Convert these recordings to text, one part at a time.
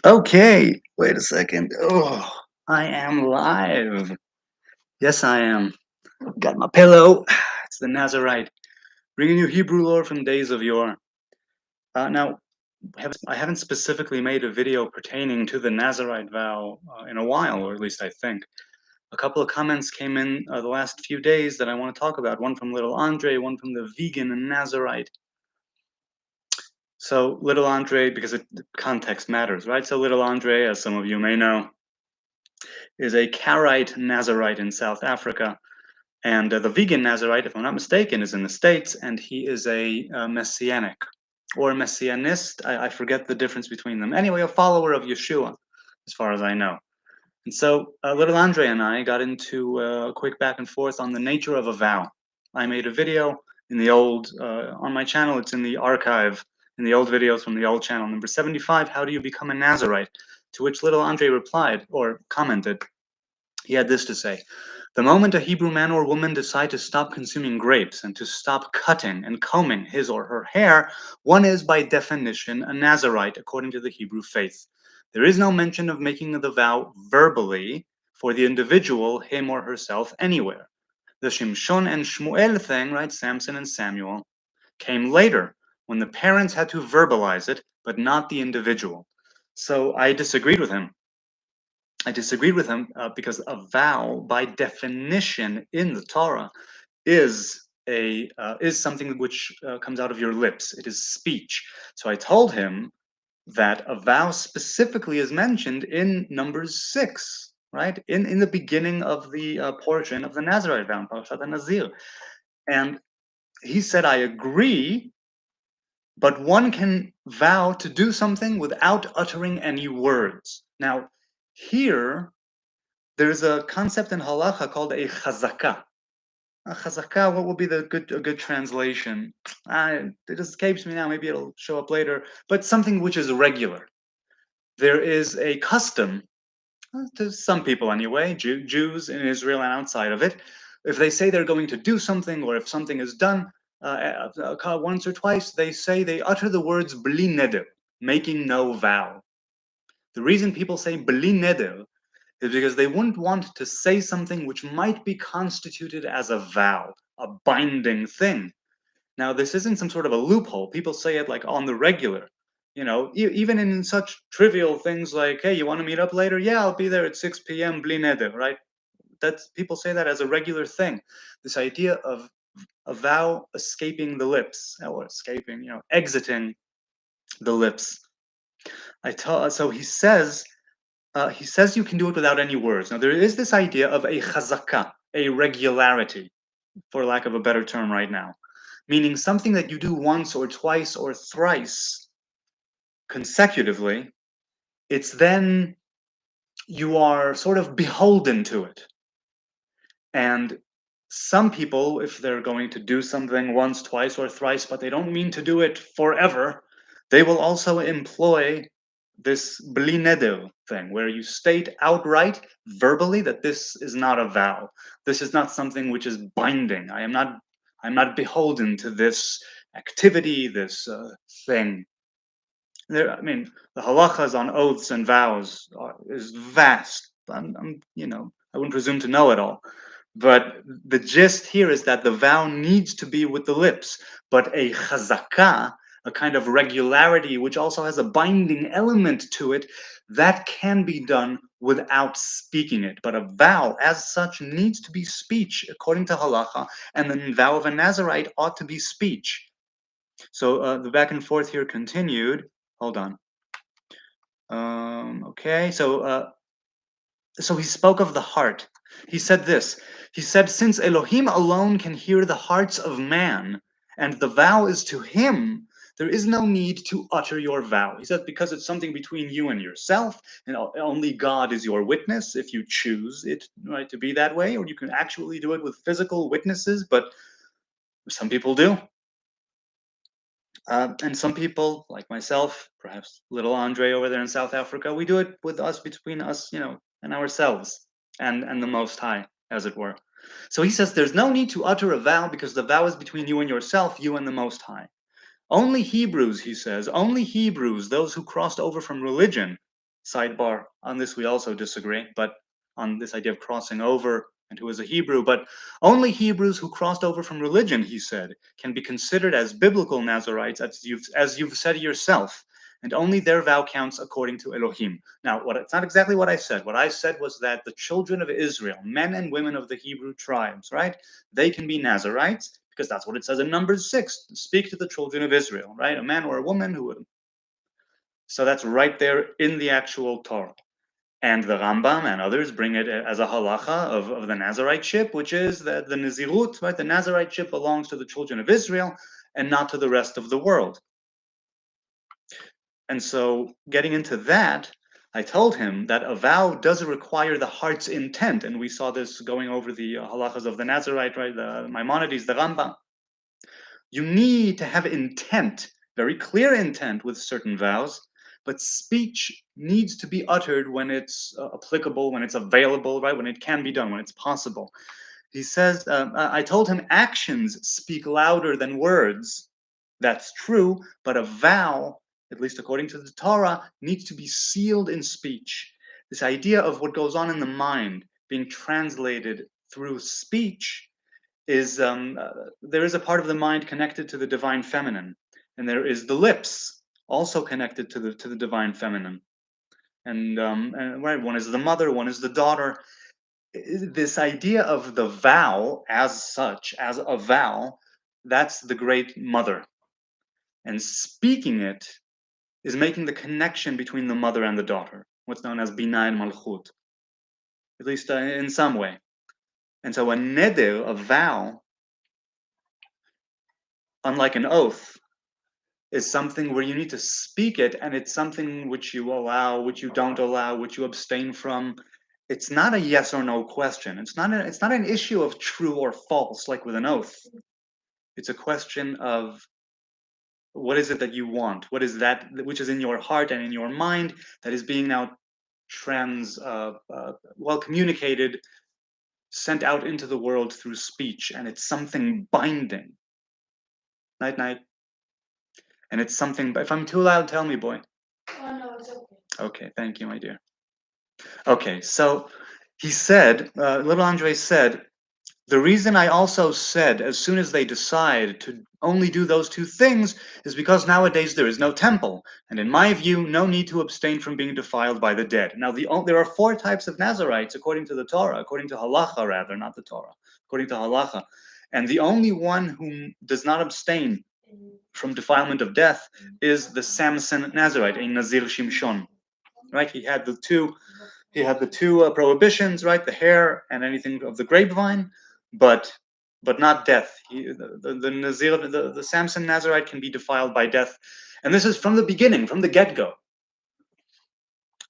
Okay, wait a second. Oh, I am live. Yes, I am. Got my pillow. It's the Nazarite, bringing you Hebrew lore from days of yore. Now, I haven't specifically made a video pertaining to the Nazarite vow in a while, or at least I think. A couple of comments came in the last few days that I want to talk about. One from Little Andre, one from the Vegan Nazarite. So, Little Andre, because context matters, right? So, Little Andre, as some of you may know, is a Karaite Nazarite in South Africa. And the Vegan Nazarite, if I'm not mistaken, is in the States, and he is a Messianic or a Messianist. I forget the difference between them. Anyway, a follower of Yeshua, as far as I know. And so little Andre and I got into a quick back and forth on the nature of a vow. I made a video in the old, on my channel, it's in the archive, in the old videos from the old channel, number 75, How Do You Become a Nazarite? To which little Andre replied, or commented, he had this to say: the moment a Hebrew man or woman decide to stop consuming grapes and to stop cutting and combing his or her hair, one is by definition a Nazarite according to the Hebrew faith. There is no mention of making the vow verbally for the individual, him or herself, anywhere. The Shimshon and Shmuel thing, right, Samson and Samuel, came later when the parents had to verbalize it, but not the individual. So I disagreed with him. Because a vow, by definition in the Torah, is something which comes out of your lips. It is speech. So I told him that a vow specifically is mentioned in Numbers 6, right? In the beginning of the portion of the Nazarite vow, Parashat Nazir. And he said, I agree, but one can vow to do something without uttering any words. Now, here, there's a concept in halacha called a chazakah. A chazakah, what would be a good translation? It escapes me now. Maybe it'll show up later. But something which is regular. There is a custom, to some people anyway, Jews in Israel and outside of it, if they say they're going to do something, or if something is done once or twice, they utter the words bli neder, making no vow. The reason people say bli neder is because they wouldn't want to say something which might be constituted as a vow, a binding thing. Now, this isn't some sort of a loophole. People say it like on the regular. Even in such trivial things like, hey, you want to meet up later? Yeah, I'll be there at 6 p.m. Bli neder, right? That's people say that as a regular thing. This idea of a vow escaping the lips, or escaping, exiting the lips. So he says you can do it without any words. Now, there is this idea of a chazakah, a regularity, for lack of a better term right now, meaning something that you do once or twice or thrice consecutively, it's then you are sort of beholden to it. And some people, if they're going to do something once, twice, or thrice, but they don't mean to do it forever, they will also employ this bli neder thing, where you state outright, verbally, that this is not a vow. This is not something which is binding. I'm not beholden to this activity, this thing. I mean, the halachas on oaths and vows is vast. I wouldn't presume to know it all. But the gist here is that the vow needs to be with the lips, but a chazakah, a kind of regularity which also has a binding element to it, that can be done without speaking it. But a vow as such needs to be speech according to halacha, and the vow of a Nazarite ought to be speech. So the back and forth here continued. Hold on. Okay, so he spoke of the heart. He said this. He said, since Elohim alone can hear the hearts of man, and the vow is to him, there is no need to utter your vow. He said, because it's something between you and yourself, and only God is your witness if you choose it, right, to be that way, or you can actually do it with physical witnesses, but some people do. And some people, like myself, perhaps little Andre over there in South Africa, we do it with us, between us, and ourselves, and the Most High, as it were. So he says there's no need to utter a vow because the vow is between you and yourself, you and the Most High. Only Hebrews, he says, only Hebrews, those who crossed over from religion, Sidebar, on this we also disagree, but on this idea of crossing over and who is a Hebrew, but only Hebrews who crossed over from religion, he said, can be considered as biblical Nazarites, as you've said yourself, and only their vow counts according to Elohim. Now, it's not exactly what I said. What I said was that the children of Israel, men and women of the Hebrew tribes, right, they can be Nazarites, because that's what it says in Numbers 6, speak to the children of Israel, right, a man or a woman who would. So that's right there in the actual Torah. And the Rambam and others bring it as a halacha of the Nazariteship, which is that the Nazirut, right, the Nazariteship belongs to the children of Israel and not to the rest of the world. And so getting into that, I told him that a vow does require the heart's intent, and we saw this going over the halachas of the Nazarite, right, the Maimonides, the Rambam. You need to have intent, very clear intent with certain vows, but speech needs to be uttered when it's applicable, when it's available, right? When it can be done, when it's possible. He says, I told him actions speak louder than words. That's true, but a vow, at least according to the Torah, needs to be sealed in speech. This idea of what goes on in the mind being translated through speech is there is a part of the mind connected to the divine feminine, and there is the lips also connected to the divine feminine, and right, one is the mother, one is the daughter. This idea of the vow as such, as a vow, that's the great mother, and speaking it is making the connection between the mother and the daughter, what's known as bina and malchut, at least in some way. And so a neder, a vow, unlike an oath, is something where you need to speak it, and it's something which you allow, which you don't allow, which you abstain from. It's not a yes or no question. It's not an issue of true or false like with an oath. It's a question of what is it that you want? What is that which is in your heart and in your mind that is being now well communicated, sent out into the world through speech, and it's something binding. Night night. And it's something. If I'm too loud, tell me, boy. Oh, no, it's okay. Okay, thank you, my dear. Okay, so he said, little Andre said, the reason I also said as soon as they decide to only do those two things is because nowadays there is no temple, and in my view, no need to abstain from being defiled by the dead. Now, there are four types of Nazarites according to the Torah, according to halacha rather, not the Torah, according to halacha. And the only one who does not abstain from defilement of death is the Samson Nazarite, a Nazir Shimshon. Right? He had the two prohibitions, right? The hair and anything of the grapevine, but not death. The Nazir, the Samson Nazarite can be defiled by death, and this is from the beginning, from the get-go.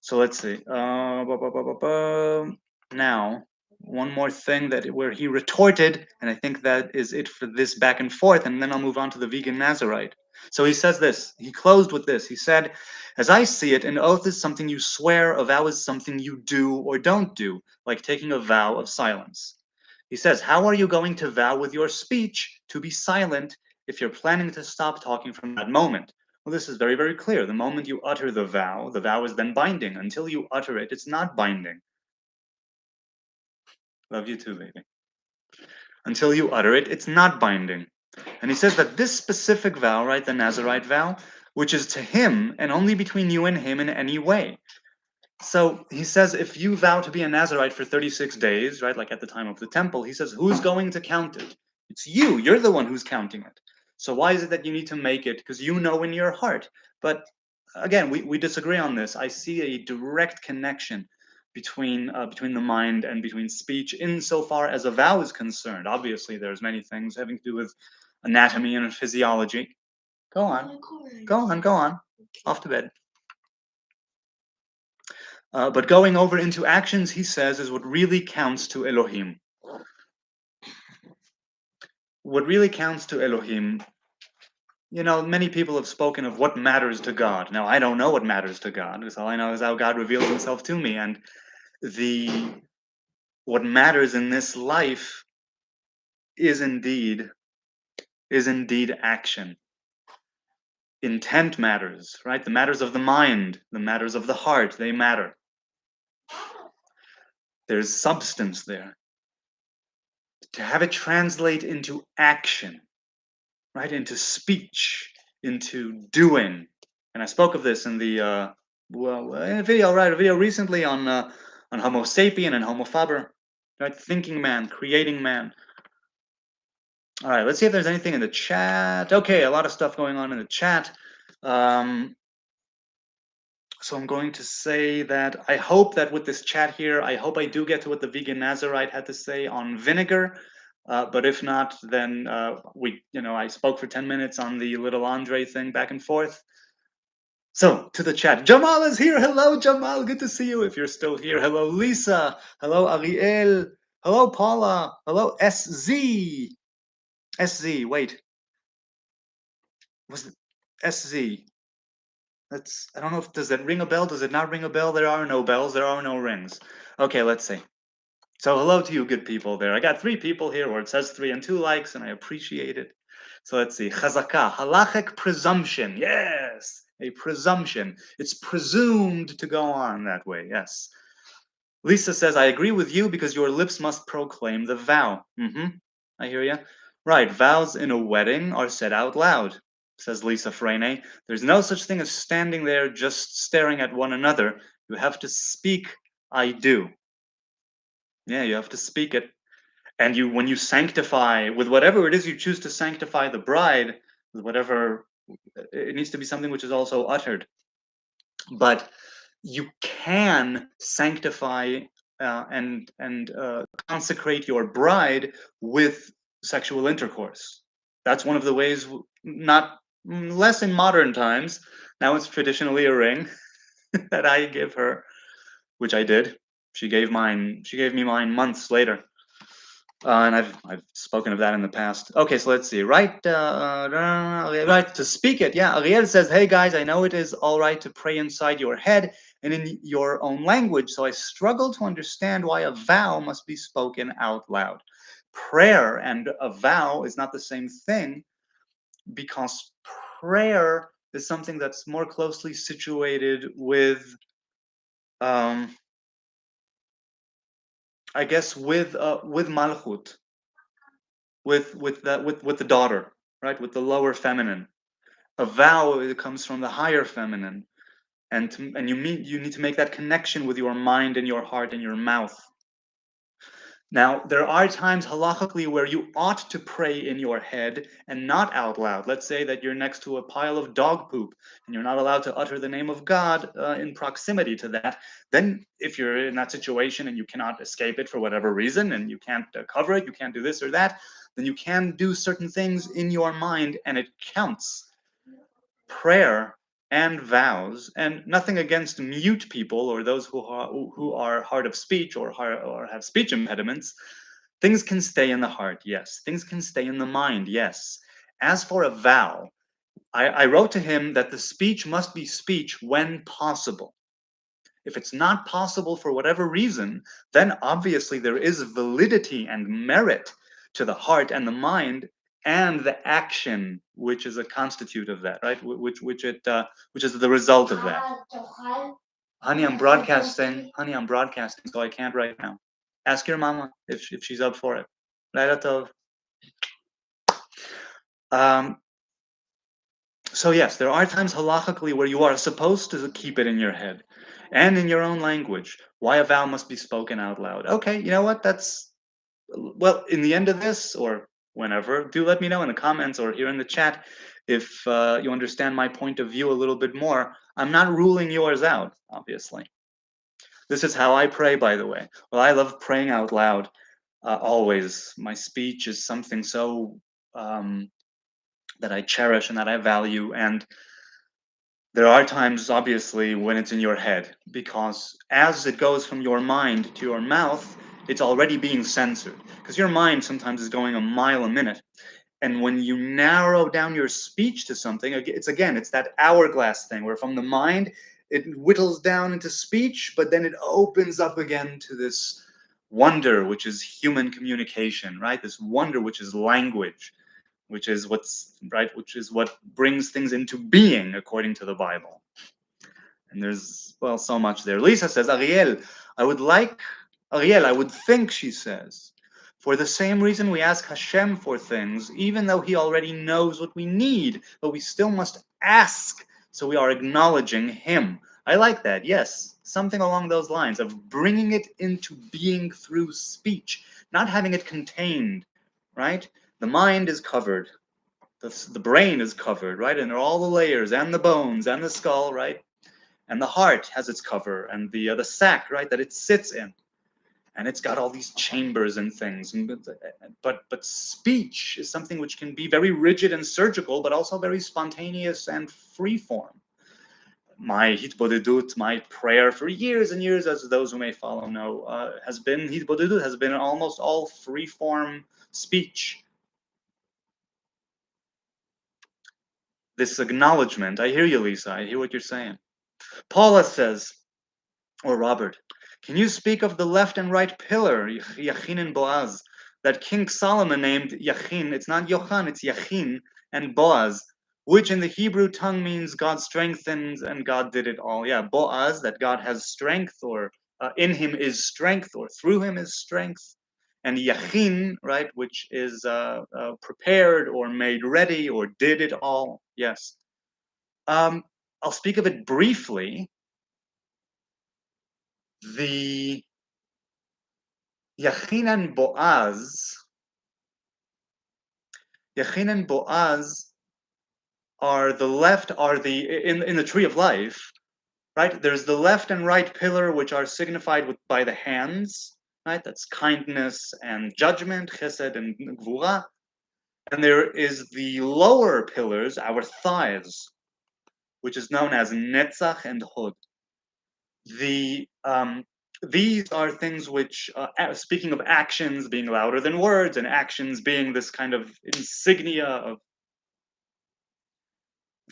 So let's see. Now, one more thing where he retorted, and I think that is it for this back and forth, and then I'll move on to the vegan Nazarite. So he says this. He closed with this. He said, as I see it, an oath is something you swear, a vow is something you do or don't do, like taking a vow of silence. He says, how are you going to vow with your speech to be silent if you're planning to stop talking from that moment? Well, this is very, very clear. The moment you utter the vow is then binding. Until you utter it, it's not binding. Love you too, baby. Until you utter it, it's not binding. And he says that this specific vow, right, the Nazarite vow, which is to him and only between you and him in any way. So he says, if you vow to be a Nazarite for 36 days, right, like at the time of the temple, he says, who's going to count it? It's you. You're the one who's counting it. So why is it that you need to make it? Because you know in your heart. But again, we disagree on this. I see a direct connection between the mind and between speech insofar as a vow is concerned. Obviously, there's many things having to do with anatomy and physiology. Go on. Go on. Off to bed. But going over into actions, he says, is what really counts to Elohim. What really counts to Elohim, many people have spoken of what matters to God. Now, I don't know what matters to God, because all I know is how God reveals himself to me. And what matters in this life is indeed action. Intent matters, right? The matters of the mind, the matters of the heart, they matter. There's substance there. To have it translate into action, right? Into speech, into doing. And I spoke of this in the in a video, right? A video recently on Homo sapien and Homo faber, right? Thinking man, creating man. All right, let's see if there's anything in the chat. Okay, a lot of stuff going on in the chat. So I'm going to say that I hope that with this chat here, I hope I do get to what the Vegan Nazarite had to say on vinegar. But if not, then I spoke for 10 minutes on the little Andre thing back and forth. So to the chat, Jamal is here. Hello, Jamal. Good to see you. If you're still here, hello, Lisa. Hello, Ariel. Hello, Paula. Hello, SZ. SZ. Wait, was it SZ? That's, I don't know if, does that ring a bell? Does it not ring a bell? There are no bells. There are no rings. Okay, let's see. So hello to you good people there. I got 3 people here where it says 3 and 2 likes, and I appreciate it. So let's see. Chazaka, halachic presumption. Yes, a presumption. It's presumed to go on that way. Yes. Lisa says, I agree with you because your lips must proclaim the vow. I hear you. Right, vows in a wedding are said out loud, says Lisa Freyne. There's no such thing as standing there just staring at one another. You have to speak, I do. Yeah, you have to speak it. And when you sanctify, with whatever it is you choose to sanctify the bride, with whatever, it needs to be something which is also uttered. But you can sanctify and consecrate your bride with sexual intercourse. That's one of the ways, not less in modern times. Now it's traditionally a ring that I give her, which I did. She gave me mine months later. And I've spoken of that in the past. Okay, so let's see. Right, right to speak it. Yeah, Ariel says, "Hey guys, I know it is all right to pray inside your head and in your own language. So I struggle to understand why a vow must be spoken out loud. Prayer and a vow is not the same thing because prayer is something that's more closely situated with, I guess, with malchut." With the daughter, right? With the lower feminine. A vow, it comes from the higher feminine, and you need to make that connection with your mind and your heart and your mouth. Now, there are times halachically where you ought to pray in your head and not out loud. Let's say that you're next to a pile of dog poop and you're not allowed to utter the name of God in proximity to that. Then, if you're in that situation and you cannot escape it for whatever reason and you can't cover it, you can't do this or that, then you can do certain things in your mind and it counts. Prayer and vows, and nothing against mute people or those who are hard of speech or have speech impediments. Things can stay in the heart, yes. Things can stay in the mind, yes. As for a vow, I wrote to him that the speech must be speech when possible. If it's not possible for whatever reason, then obviously there is validity and merit to the heart and the mind and the action, which is a constitute of that, right? Which is the result of that. Honey, I'm broadcasting. Honey, I'm broadcasting, so I can't right now. Ask your mama if she's up for it. Laila tov. So yes, there are times halachically where you are supposed to keep it in your head and in your own language. Why a vow must be spoken out loud. Okay, you know what? That's, well, in the end of this or whenever, do let me know in the comments or here in the chat if you understand my point of view a little bit more. I'm not ruling yours out, obviously. This is how I pray, by the way. Well, I love praying out loud always. My speech is something so that I cherish and that I value. And there are times, obviously, when it's in your head, because as it goes from your mind to your mouth, it's already being censored. Because your mind sometimes is going a mile a minute. And when you narrow down your speech to something, it's that hourglass thing where from the mind, it whittles down into speech, but then it opens up again to this wonder, which is human communication, right? This wonder, which is language. which is what's right, which is what brings things into being according to the Bible. And there's, well, so much there. Lisa says, Ariel, I would think, she says, for the same reason we ask Hashem for things, even though he already knows what we need, but we still must ask, so we are acknowledging him. I like that, yes. Something along those lines of bringing it into being through speech, not having it contained, right? The mind is covered. The brain is covered, right? And there are all the layers and the bones and the skull, right? And the heart has its cover and the sac, right, that it sits in, and it's got all these chambers and things. But speech is something which can be very rigid and surgical, but also very spontaneous and freeform. My hitbodedut, my prayer for years and years, as those who may follow know, has been hitbodedut, has been almost all freeform speech. This acknowledgement. I hear you, Lisa. I hear what you're saying. Paula says, or Robert, can you speak of the left and right pillar, Yachin and Boaz, that King Solomon named Yachin? It's not Yochan, it's Yachin and Boaz, which in the Hebrew tongue means God strengthens and God did it all. Yeah, Boaz, that God has strength, or in him is strength, or through him is strength. And Yachin, right, which is prepared or made ready or did it all. Yes. I'll speak of it briefly. The Yachin and Boaz, Yachin and Boaz are the left, are the in the tree of life, right? There's the left and right pillar, which are signified by the hands, right? That's kindness and judgment, chesed and gvura. And there is the lower pillars, our thighs, which is known as netzach and hod. The these are things which, speaking of actions being louder than words, and actions being this kind of insignia of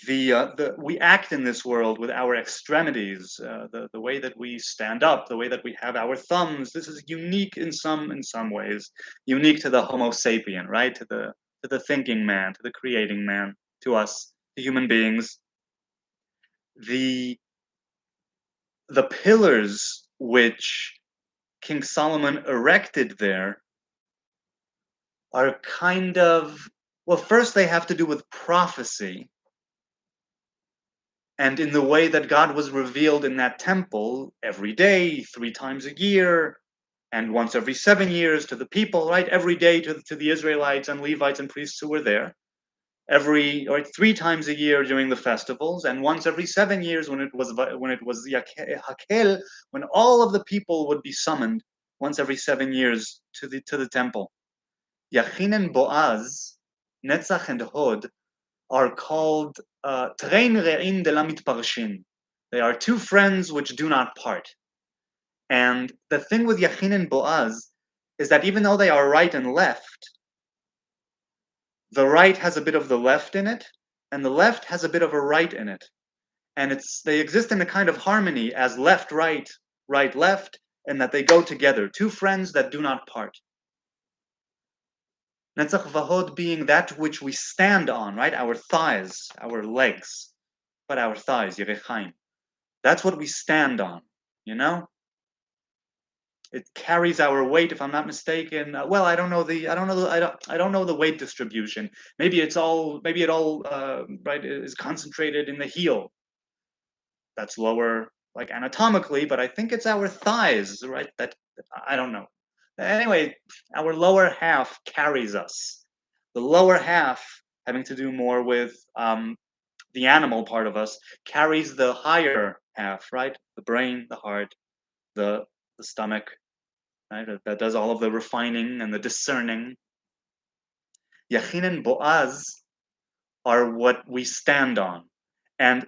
we act in this world with our extremities, the way that we stand up, the way that we have our thumbs. This is unique in some ways, unique to the Homo sapien, right? To the thinking man, to the creating man, to us, the human beings. The the pillars which King Solomon erected there are kind of, well, first they have to do with prophecy, and in the way that God was revealed in that temple every day, 3 times a year, and once every 7 years to the people, right? Every day to the Israelites and Levites and priests who were there. Every, right, 3 times a year during the festivals, and once every 7 years when it was Hakel, when all of the people would be summoned once every 7 years to the temple. Yachin and Boaz, Netzach and Hod, are called Trein Re'in de la Mitparshin. They are two friends which do not part. And the thing with Yachin and Boaz is that even though they are right and left, the right has a bit of the left in it, and the left has a bit of a right in it. And they exist in a kind of harmony as left, right, right, left, and that they go together. Two friends that do not part. Netzach v'hod being that which we stand on, right? Our thighs, our legs, but our thighs, yerechaim. That's what we stand on, you know? It carries our weight, if I'm not mistaken. Well, I don't know the weight distribution. Maybe it all, right, is concentrated in the heel. That's lower, like anatomically, but I think it's our thighs, right? That I don't know. Anyway, our lower half carries us. The lower half, having to do more with the animal part of us, carries the higher half, right? The brain, the heart, the stomach, right? That does all of the refining and the discerning. Yachin and Boaz are what we stand on, and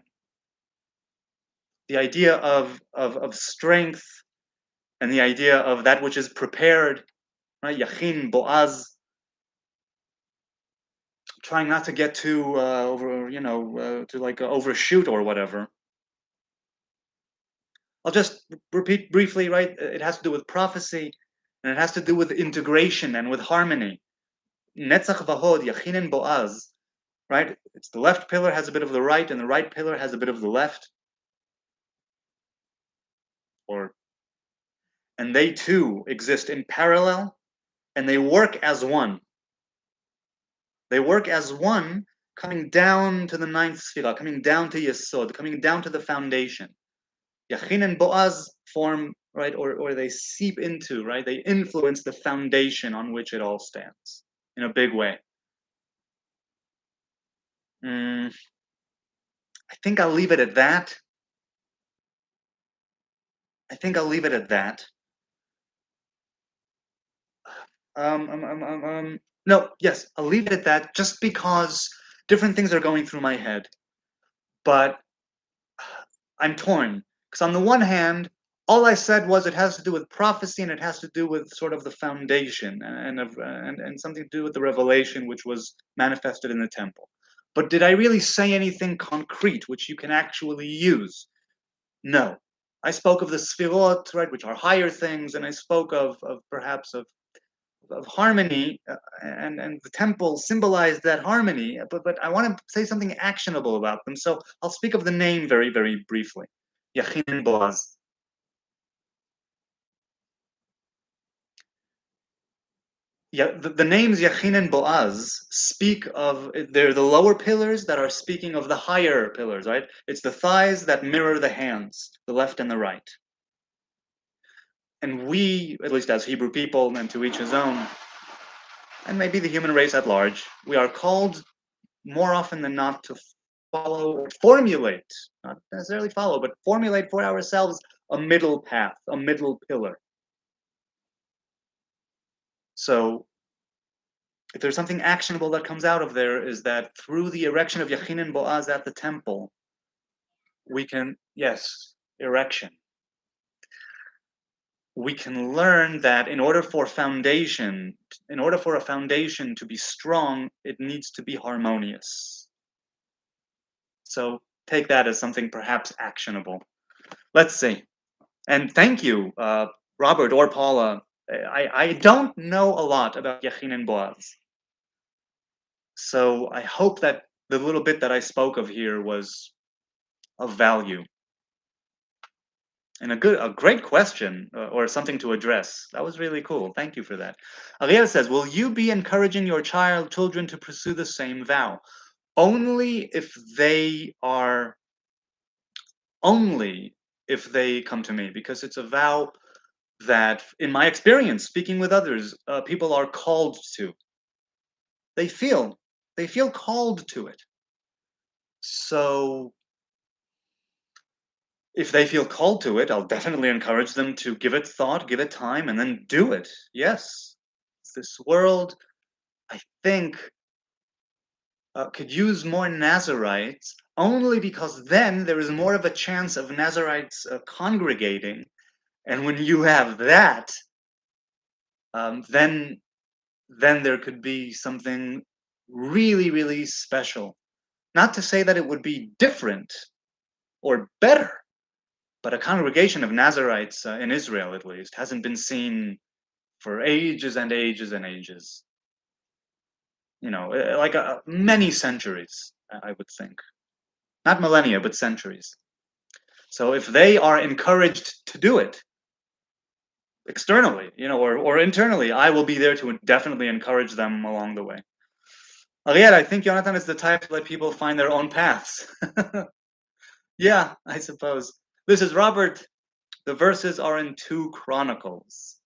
the idea of strength and the idea of that which is prepared, right? Yachin, Boaz, trying not to get too over, to like overshoot or whatever. I'll just repeat briefly, right? It has to do with prophecy, and it has to do with integration and with harmony. Netzach v'hod, Yachin and Boaz, right? It's the left pillar has a bit of the right, and the right pillar has a bit of the left. And they too exist in parallel, and they work as one. They work as one, coming down to the ninth sphira, coming down to Yesod, coming down to the foundation. Yachin and Boaz form, right, or they seep into, right, they influence the foundation on which it all stands in a big way. I think I'll leave it at that. I think I'll leave it at that. No, yes, I'll leave it at that just because different things are going through my head. But I'm torn because on the one hand, all I said was it has to do with prophecy and it has to do with sort of the foundation and something to do with the revelation which was manifested in the temple. But did I really say anything concrete which you can actually use? No. I spoke of the sfirot, right, which are higher things, and I spoke of perhaps of harmony, and the temple symbolized that harmony. But I want to say something actionable about them, so I'll speak of the name very, very briefly. Yachin and Boaz. Yeah, the names Yachin and Boaz speak of, they're the lower pillars that are speaking of the higher pillars, right? It's the thighs that mirror the hands, the left and the right. And we, at least as Hebrew people, and to each his own, and maybe the human race at large, we are called more often than not to follow or formulate, not necessarily follow, but formulate for ourselves a middle path, a middle pillar. So if there's something actionable that comes out of there, is that through the erection of Yachin and Boaz at the temple, we can, yes, erection. We can learn that in order for a foundation to be strong, it needs to be harmonious. So take that as something perhaps actionable. Let's see. And thank you, Robert or Paula. I don't know a lot about Yachin and Boaz. So I hope that the little bit that I spoke of here was of value. And a great question, or something to address. That was really cool. Thank you for that. Ariel says, will you be encouraging your children to pursue the same vow? Only if they come to me, because it's a vow that, in my experience, speaking with others, people are called to. They feel called to it. So if they feel called to it, I'll definitely encourage them to give it thought, give it time, and then do it. Yes, this world, I think, could use more Nazarites, only because then there is more of a chance of Nazarites congregating, and when you have that, then there could be something really, really special. Not to say that it would be different or better, but a congregation of Nazarites in Israel, at least, hasn't been seen for ages and ages and ages. You know, like many centuries, I would think. Not millennia, but centuries. So if they are encouraged to do it externally, or internally, I will be there to definitely encourage them along the way. Ariel, I think Jonathan is the type to let people find their own paths. Yeah, I suppose. This is Robert. The verses are in 2 Chronicles.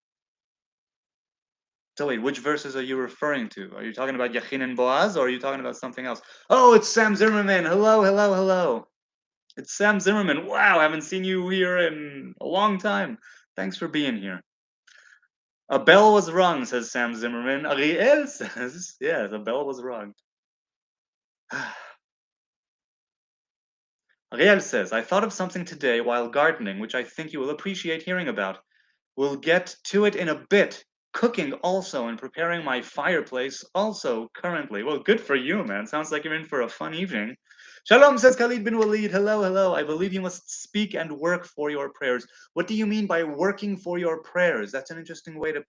So wait, which verses are you referring to? Are you talking about Yachin and Boaz, or are you talking about something else? Oh, it's Sam Zimmerman. Hello, hello, hello. It's Sam Zimmerman. Wow, I haven't seen you here in a long time. Thanks for being here. A bell was rung, says Sam Zimmerman. Ariel says, yeah, the bell was rung. Ariel says, I thought of something today while gardening, which I think you will appreciate hearing about. We'll get to it in a bit. Cooking also and preparing my fireplace also currently. Well, good for you, man. Sounds like you're in for a fun evening. Shalom, says Khalid bin Walid. Hello, hello. I believe you must speak and work for your prayers. What do you mean by working for your prayers? That's an interesting way to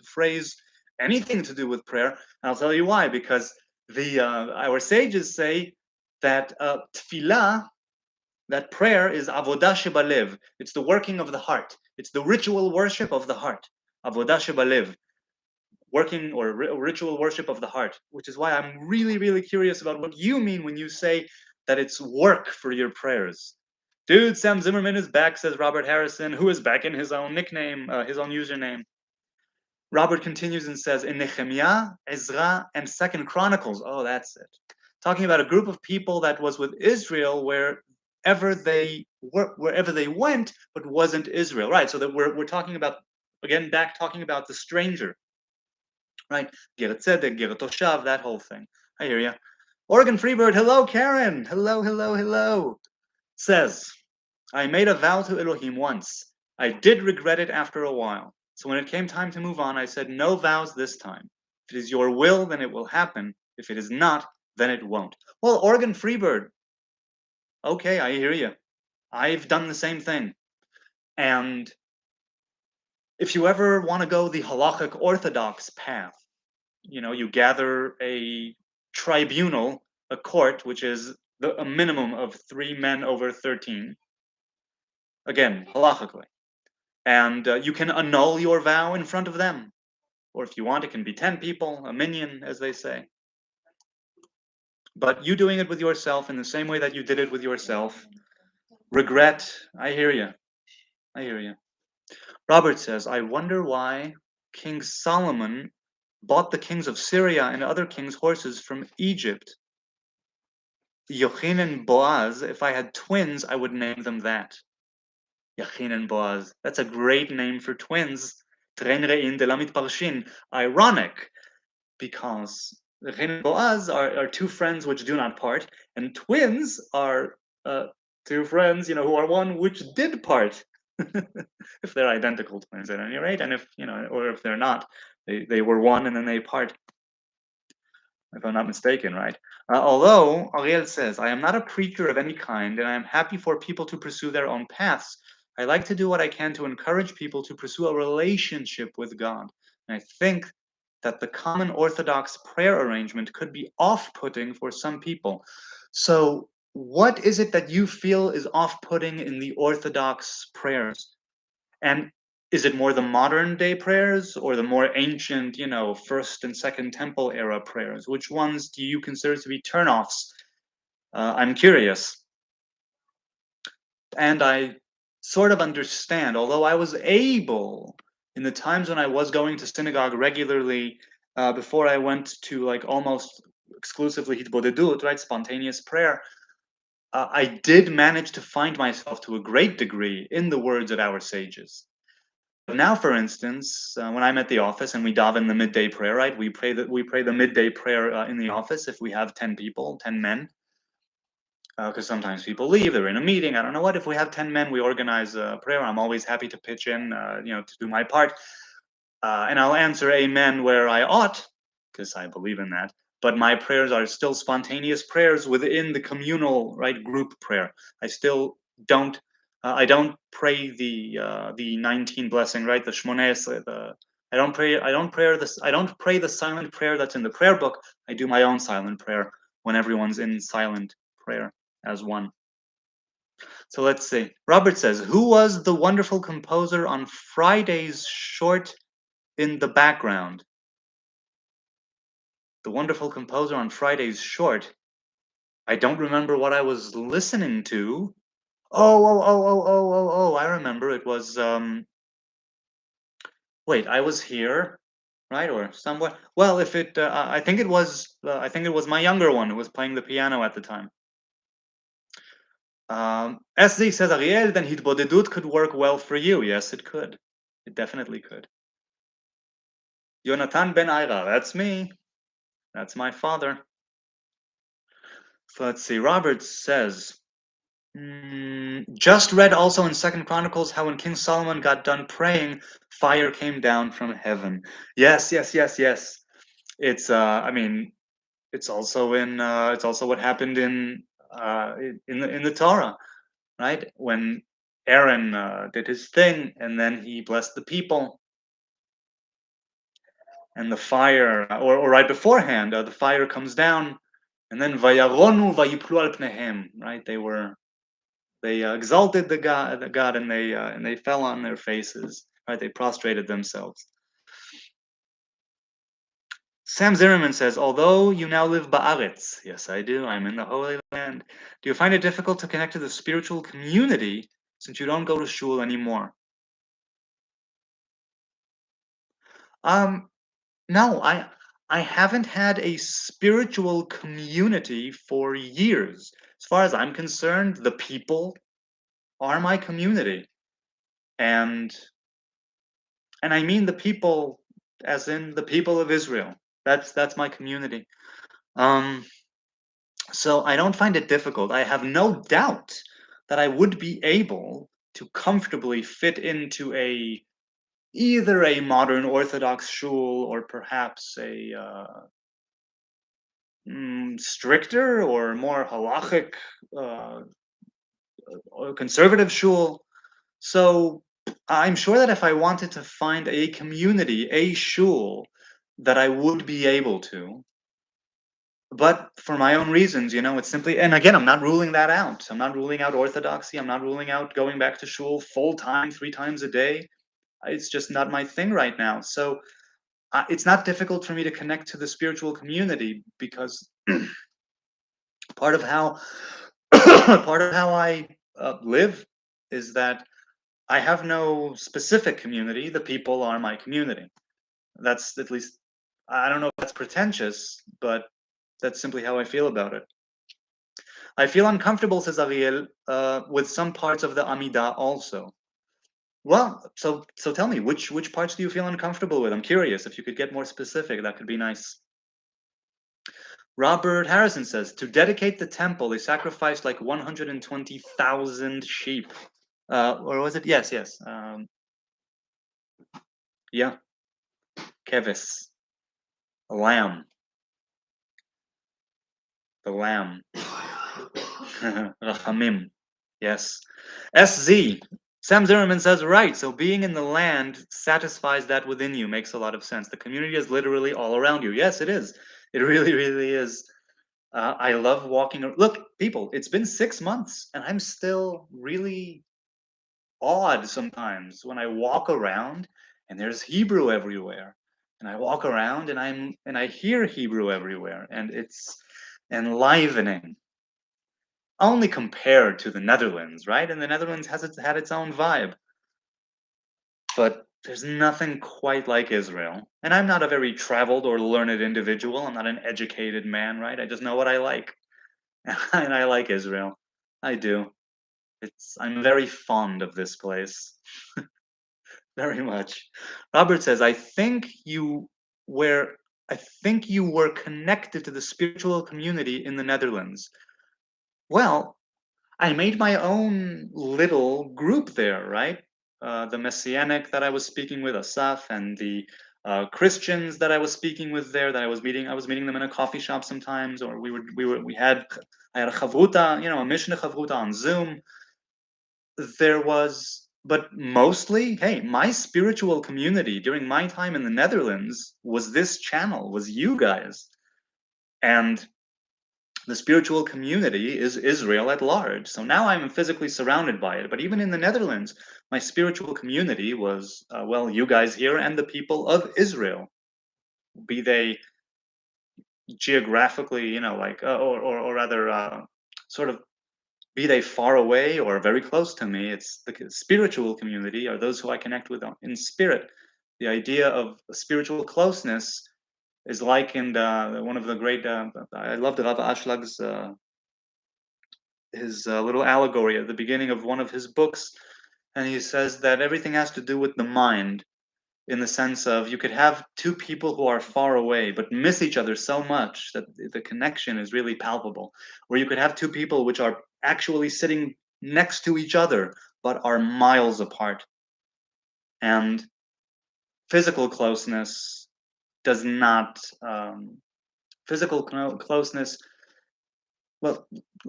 phrase anything to do with prayer. And I'll tell you why. Because our sages say that tefillah, that prayer, is avodah shebalev. It's the working of the heart. It's the ritual worship of the heart. Avodah shebalev, working or ritual worship of the heart. Which is why I'm really, really curious about what you mean when you say that it's work for your prayers. Dude, Sam Zimmerman is back, says Robert Harrison, who is back in his own nickname, his own username. Robert continues and says, in Nehemiah, Ezra, and Second Chronicles, oh, that's it, talking about a group of people that was with Israel wherever they went, but wasn't Israel, right? So that we're talking about, again, back talking about the stranger, right? Ger Tzedek, Ger Toshav, that whole thing. I hear you. Oregon Freebird, hello, Karen. Hello, hello, hello. Says, I made a vow to Elohim once. I did regret it after a while. So when it came time to move on, I said, no vows this time. If it is your will, then it will happen. If it is not, then it won't. Well, Oregon Freebird, okay, I hear you. I've done the same thing. And if you ever want to go the halachic orthodox path, you gather a tribunal, a court, which is a minimum of 3 men over 13. Again, halachically. And you can annul your vow in front of them. Or if you want, it can be 10 people, a minyan, as they say. But you doing it with yourself in the same way that you did it with yourself, regret, I hear you. I hear you. Robert says, I wonder why King Solomon bought the kings of Syria and other kings' horses from Egypt. Yochin and Boaz, if I had twins, I would name them that. Yachin and Boaz. That's a great name for twins. Tren re'in de la mitparshin. Ironic, because Yachin and Boaz are two friends which do not part, and twins are two friends, who are one which did part. If they're identical twins, at any rate, and if or if they're not, they were one and then they part. If I'm not mistaken, right? Although Ariel says, I am not a preacher of any kind, and I am happy for people to pursue their own paths. I like to do what I can to encourage people to pursue a relationship with God. And I think that the common Orthodox prayer arrangement could be off-putting for some people. So what is it that you feel is off-putting in the Orthodox prayers? And is it more the modern day prayers or the more ancient, first and second temple era prayers? Which ones do you consider to be turnoffs? I'm curious. And I sort of understand, although I was able, in the times when I was going to synagogue regularly, before I went to like almost exclusively hitbodedut, right, spontaneous prayer, I did manage to find myself to a great degree in the words of our sages. Now, for instance, when I'm at the office and we daven the midday prayer, right? We pray the midday prayer in the office if we have 10 people, 10 men, because sometimes people leave, they're in a meeting. I don't know what. If we have 10 men, we organize a prayer. I'm always happy to pitch in, to do my part, and I'll answer amen where I ought, because I believe in that. But my prayers are still spontaneous prayers within the communal, right, group prayer. I still don't. I don't pray the 19 blessing, right? The Shmoneh Esrei. I don't pray. I don't pray this. I don't pray the silent prayer that's in the prayer book. I do my own silent prayer when everyone's in silent prayer as one. So let's see. Robert says, "Who was the wonderful composer on Friday's short in the background?" The wonderful composer on Friday's short. I don't remember what I was listening to. Oh, I remember. It was wait, I was here, right? Or somewhere. Well, if it I think it was my younger one who was playing the piano at the time. SD says, Ariel, then hitbodedut could work well for you. Yes, it could. It definitely could. Yonatan ben Ira, that's me. That's my father. So let's see. Robert says, just read also in Second Chronicles how when King Solomon got done praying, fire came down from heaven. Yes. It's it's also it's also what happened in the Torah, right? When Aaron did his thing and then he blessed the people. and the fire, or right beforehand, the fire comes down, and then vayaronu vayiplu al pnehem, right? They exalted the God, and they fell on their faces, right? They prostrated themselves. Sam Zimmerman says, although you now live ba'aretz, yes, I do. I'm in the Holy Land. Do you find it difficult to connect to the spiritual community since you don't go to shul anymore? Um, no, I haven't had a spiritual community for years. As far as I'm concerned, the people are my community, and I mean the people, as in the people of Israel. That's my community. Um, so I don't find it difficult. I have no doubt that I would be able to comfortably fit into either a modern Orthodox shul or perhaps a stricter or more halachic uh, or conservative shul. So I'm sure that if I wanted to find a community, a shul, that I would be able to. But for my own reasons, it's simply, and again, I'm not ruling that out. I'm not ruling out orthodoxy. I'm not ruling out going back to shul full time, 3 times a day. It's just not my thing right now. So it's not difficult for me to connect to the spiritual community because part of how part of how I live is that I have no specific community. The people are my community. That's at least, I don't know if that's pretentious, but that's simply how I feel about it. I feel uncomfortable, says Ariel, with some parts of the Amidah also. Well, so tell me, which parts do you feel uncomfortable with? I'm curious. If you could get more specific, that could be nice. Robert Harrison says, to dedicate the temple, they sacrificed like 120,000 sheep. Or was it? Yes, yes. Yeah, kevis, a lamb, the lamb. Rachamim. Yes. SZ. Sam Zimmerman says, right. So being in the land satisfies that within you. Makes a lot of sense. The community is literally all around you. Yes, it is. It really, really is. I love walking. Look, people, it's been 6 months and I'm still really awed sometimes when I walk around and there's Hebrew everywhere. And I walk around and I hear Hebrew everywhere. And it's enlivening, only compared to the Netherlands, right? And the Netherlands had its own vibe, but there's nothing quite like Israel. And I'm not a very traveled or learned individual. I'm not an educated man, right? I just know what I like, and I like Israel. I do. I'm very fond of this place, very much. Robert says, were I think you were connected to the spiritual community in the Netherlands. Well, I made my own little group there, right? The Messianic that I was speaking with, Asaf, and the Christians that I was speaking with there, I was meeting them in a coffee shop sometimes, or I had a chavruta, a Mishnah chavruta on Zoom. But mostly, hey, my spiritual community during my time in the Netherlands was this channel, was you guys. And the spiritual community is Israel at large. So now I'm physically surrounded by it. But even in the Netherlands, my spiritual community was, well, you guys here and the people of Israel, be they geographically, like, or rather, sort of, be they far away or very close to me. It's the spiritual community, are those who I connect with in spirit. The idea of spiritual closeness is likened, one of the great, I love the Rav Ashlag's his little allegory at the beginning of one of his books, and he says that everything has to do with the mind, in the sense of you could have two people who are far away but miss each other so much that the connection is really palpable, or you could have two people which are actually sitting next to each other but are miles apart, and physical closeness does not closeness. Well,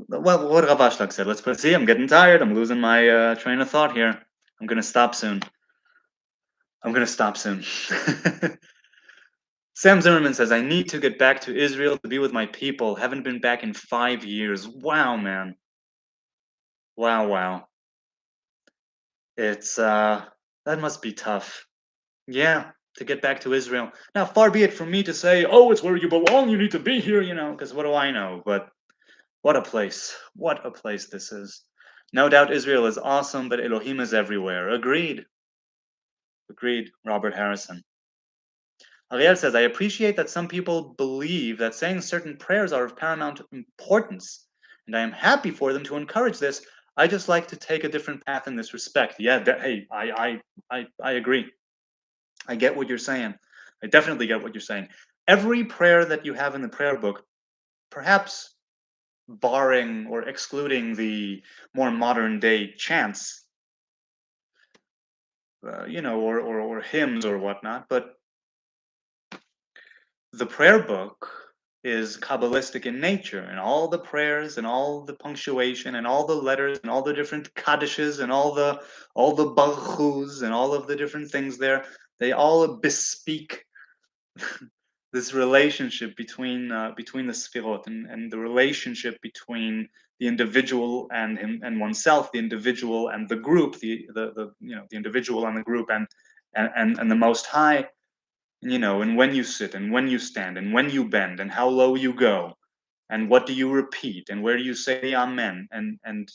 what Rav Ashlag said. Let's see. I'm getting tired. I'm losing my train of thought here. I'm gonna stop soon. I'm gonna stop soon. Sam Zimmerman says, I need to get back to Israel to be with my people. Haven't been back in 5 years. Wow, man. Wow, wow. It's that must be tough. Yeah, to get back to Israel. Now, far be it from me to say, oh, it's where you belong, you need to be here, because what do I know? But what a place. What a place this is. No doubt Israel is awesome, but Elohim is everywhere. Agreed. Agreed, Robert Harrison. Ariel says, I appreciate that some people believe that saying certain prayers are of paramount importance, and I am happy for them to encourage this. I just like to take a different path in this respect. Yeah, hey, I agree. I get what you're saying. I definitely get what you're saying. Every prayer that you have in the prayer book, perhaps barring or excluding the more modern day chants, or hymns or whatnot, but the prayer book is Kabbalistic in nature, and all the prayers and all the punctuation and all the letters and all the different kaddishes and all the baruchus and all of the different things there, they all bespeak this relationship between the sfirot, and the relationship between the individual and him and oneself, the individual and the group, the individual and the group, and the Most High, and when you sit and when you stand and when you bend and how low you go and what do you repeat and where do you say the amen, and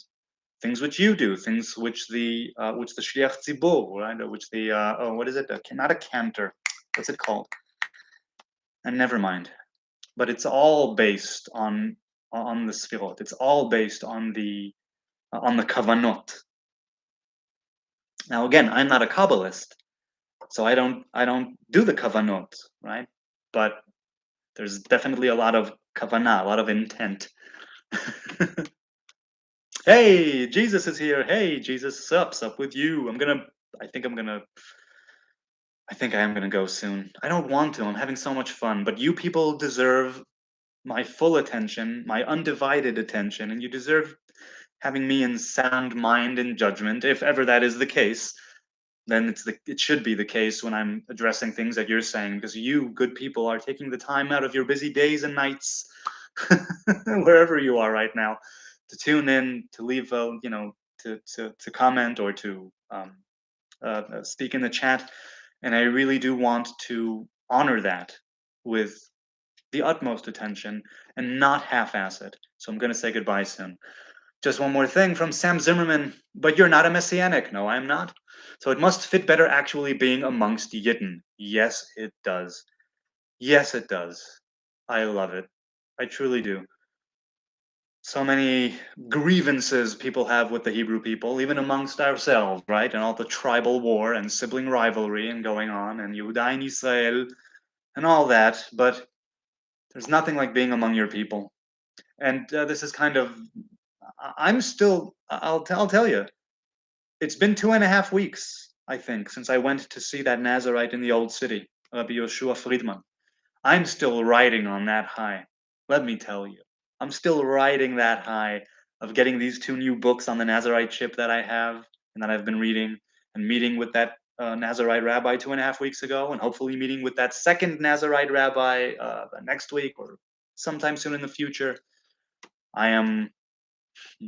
things which you do, things which the shliach tzibur, right, or which the what is it, not a cantor, what's it called, and never mind, but it's all based on the sfirot. It's all based on the kavanot. Now again, I'm not a kabbalist, so I don't do the kavanot, right, but there's definitely a lot of kavanah, a lot of intent. Hey, Jesus is here. Hey, Jesus, sup with you. I think I am gonna go soon. I don't want to. I'm having so much fun, but you people deserve my full attention, my undivided attention, and you deserve having me in sound mind and judgment. If ever that is the case, then it should be the case when I'm addressing things that you're saying, because you good people are taking the time out of your busy days and nights, wherever you are right now, to tune in, to leave, to comment or to speak in the chat, and I really do want to honor that with the utmost attention and not half-ass it. So I'm going to say goodbye soon. Just one more thing from Sam Zimmerman. But you're not a messianic. No, I'm not. So it must fit better actually being amongst Yidden. Yes, it does. Yes, it does. I love it. I truly do. So many grievances people have with the Hebrew people, even amongst ourselves, right? And all the tribal war and sibling rivalry and going on, and Yehuda and Israel and all that. But there's nothing like being among your people. And this is kind of, I'm still, I'll tell you, it's been 2.5 weeks, I think, since I went to see that Nazarite in the old city, Rabbi Yoshua Friedman. I'm still riding on that high. Let me tell you, I'm still riding that high of getting these two new books on the Nazarite chip that I have and that I've been reading, and meeting with that Nazarite rabbi 2.5 weeks ago, and hopefully meeting with that second Nazarite rabbi next week or sometime soon in the future. I am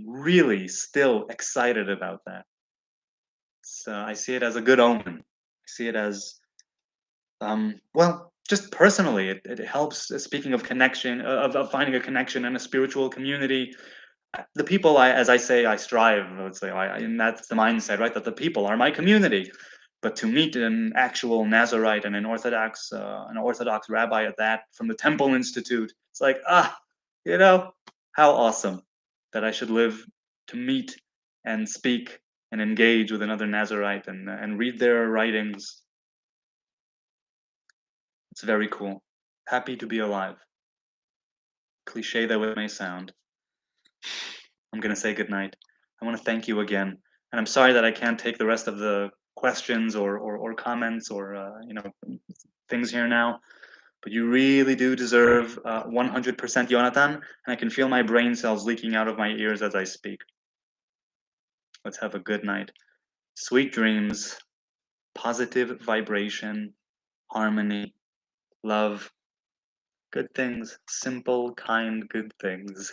really still excited about that. So I see it as a good omen. I see it as, well, just personally, it helps. Speaking of connection, of finding a connection and a spiritual community, the people, as I say, I strive. Let's say, and that's the mindset, right? That the people are my community. But to meet an actual Nazarite and an Orthodox rabbi at that, from the Temple Institute, it's like, how awesome that I should live to meet and speak and engage with another Nazarite and read their writings. It's very cool. Happy to be alive. Cliche though it may sound. I'm going to say goodnight. I want to thank you again. And I'm sorry that I can't take the rest of the questions or comments or things here now. But you really do deserve 100% Jonathan. And I can feel my brain cells leaking out of my ears as I speak. Let's have a good night. Sweet dreams, positive vibration, harmony, love, good things, simple, kind, good things.